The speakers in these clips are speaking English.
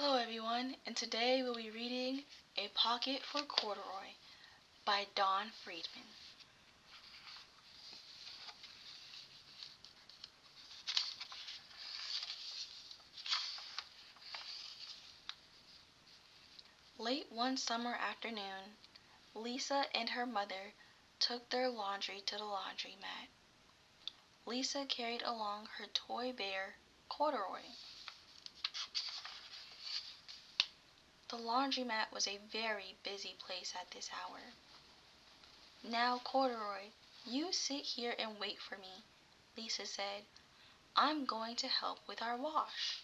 Hello everyone, and today we'll be reading A Pocket for Corduroy by Dawn Friedman. Late one summer afternoon, Lisa and her mother took their laundry to the laundromat. Lisa carried along her toy bear, Corduroy. The laundromat was a very busy place at this hour. "Now, Corduroy, you sit here and wait for me," Lisa said. "I'm going to help with our wash."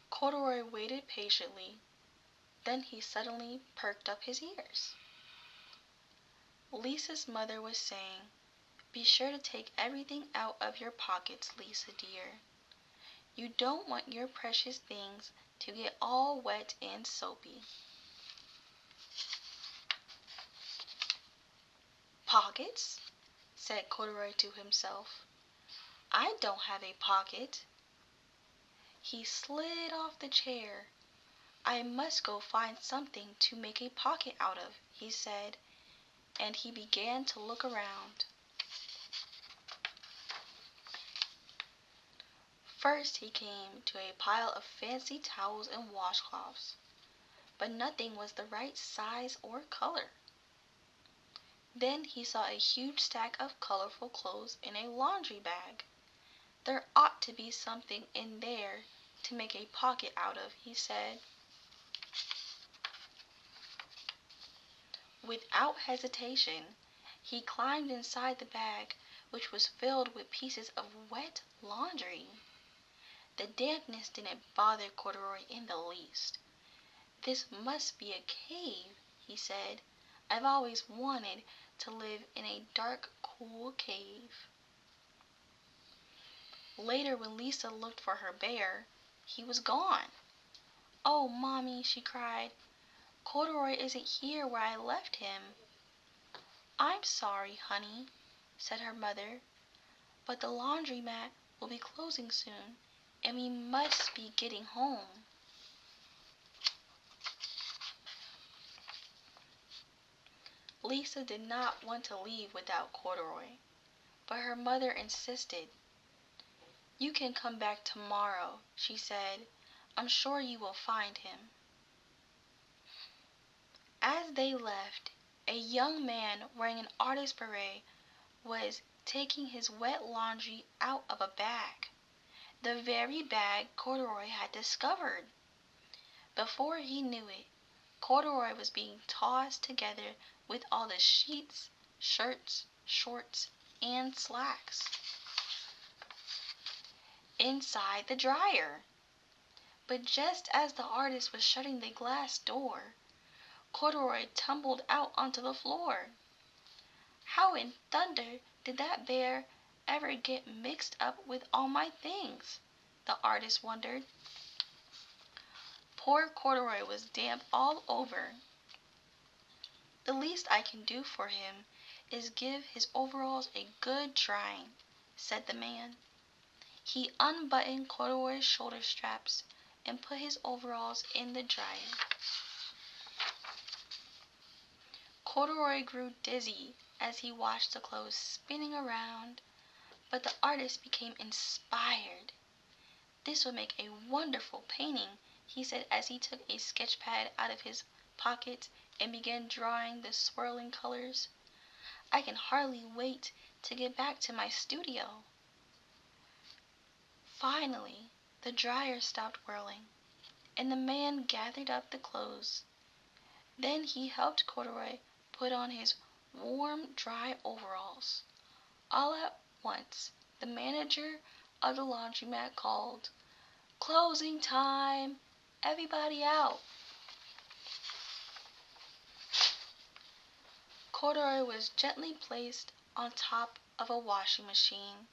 Corduroy waited patiently. Then he suddenly perked up his ears. Lisa's mother was saying, "Be sure to take everything out of your pockets, Lisa dear. You don't want your precious things to get all wet and soapy." "Pockets?" said Corduroy to himself. "I don't have a pocket." He slid off the chair. "I must go find something to make a pocket out of," he said, and he began to look around. First he came to a pile of fancy towels and washcloths, but nothing was the right size or color. Then he saw a huge stack of colorful clothes in a laundry bag. "There ought to be something in there to make a pocket out of," he said. Without hesitation, he climbed inside the bag, which was filled with pieces of wet laundry. The dampness didn't bother Corduroy in the least. "This must be a cave," he said. "I've always wanted to live in a dark, cool cave." Later, when Lisa looked for her bear, he was gone. "Oh, Mommy," she cried, "Corduroy isn't here where I left him." "I'm sorry, honey," said her mother, "but the laundromat will be closing soon, and we must be getting home." Lisa did not want to leave without Corduroy, but her mother insisted. "You can come back tomorrow," she said. "I'm sure you will find him." As they left, a young man wearing an artist's beret was taking his wet laundry out of a bag, the very bag Corduroy had discovered. Before he knew it, Corduroy was being tossed together with all the sheets, shirts, shorts, and slacks inside the dryer. But just as the artist was shutting the glass door, Corduroy tumbled out onto the floor. "How in thunder did that bear ever get mixed up with all my things?" the artist wondered. Poor Corduroy was damp all over. "The least I can do for him is give his overalls a good drying," said the man. He unbuttoned Corduroy's shoulder straps and put his overalls in the dryer. Corduroy grew dizzy as he watched the clothes spinning around, but the artist became inspired. "This will make a wonderful painting," he said as he took a sketch pad out of his pocket and began drawing the swirling colors. "I can hardly wait to get back to my studio." Finally, the dryer stopped whirling, and the man gathered up the clothes. Then he helped Corduroy put on his warm, dry overalls. All at once, the manager of the laundromat called, "Closing time! Everybody out!" Corduroy was gently placed on top of a washing machine.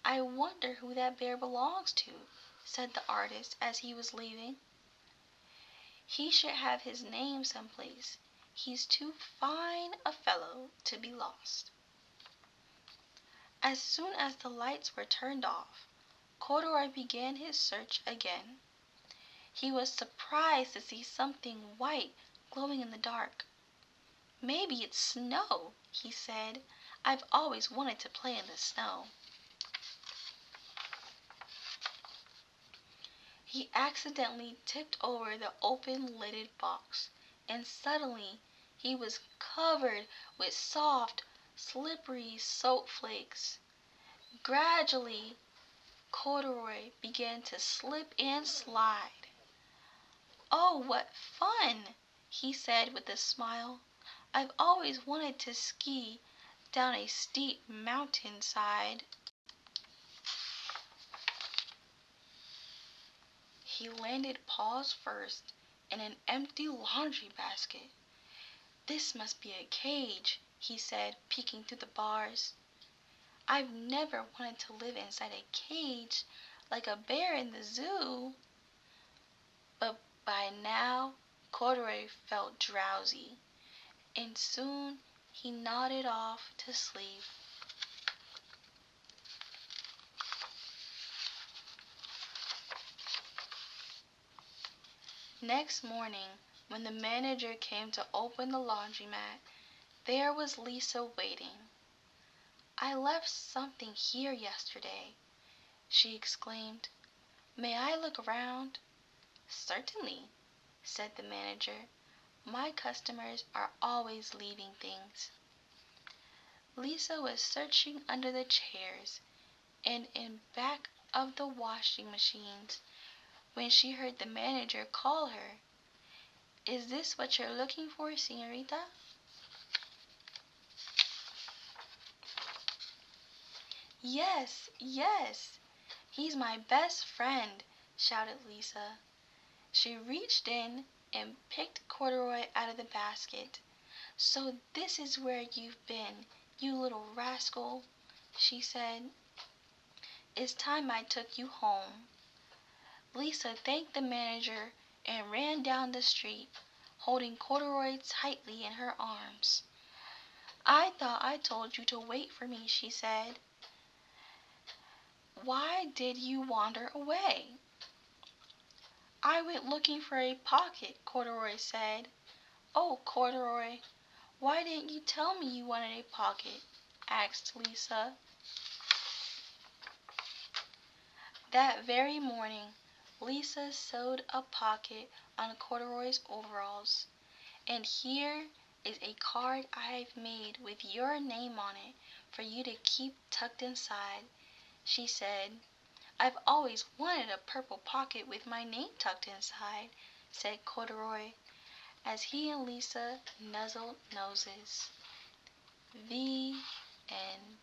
"I wonder who that bear belongs to," said the artist as he was leaving. "He should have his name someplace. He's too fine a fellow to be lost." As soon as the lights were turned off, Corduroy began his search again. He was surprised to see something white glowing in the dark. "Maybe it's snow," he said. "I've always wanted to play in the snow." He accidentally tipped over the open-lidded box, and suddenly he was covered with soft, slippery soap flakes. Gradually, Corduroy began to slip and slide. "Oh, what fun!" he said with a smile. "I've always wanted to ski down a steep mountainside." He landed paws first in an empty laundry basket. "This must be a cage," he said, peeking through the bars. "I've never wanted to live inside a cage like a bear in the zoo." But by now, Corduroy felt drowsy, and soon he nodded off to sleep. Next morning, when the manager came to open the laundromat, there was Lisa waiting. "I left something here yesterday," she exclaimed. "May I look around?" "Certainly," said the manager. "My customers are always leaving things." Lisa was searching under the chairs and in back of the washing machines when she heard the manager call her. "Is this what you're looking for, señorita?" "Yes, yes, he's my best friend," shouted Lisa. She reached in and picked Corduroy out of the basket. "So this is where you've been, you little rascal," she said. "It's time I took you home." Lisa thanked the manager and ran down the street, holding Corduroy tightly in her arms. "I thought I told you to wait for me," she said. "Why did you wander away?" "I went looking for a pocket," Corduroy said. "Oh, Corduroy, why didn't you tell me you wanted a pocket?" asked Lisa. That very morning, Lisa sewed a pocket on Corduroy's overalls. "And here is a card I've made with your name on it for you to keep tucked inside," she said. "I've always wanted a purple pocket with my name tucked inside," said Corduroy, as he and Lisa nuzzled noses. The end.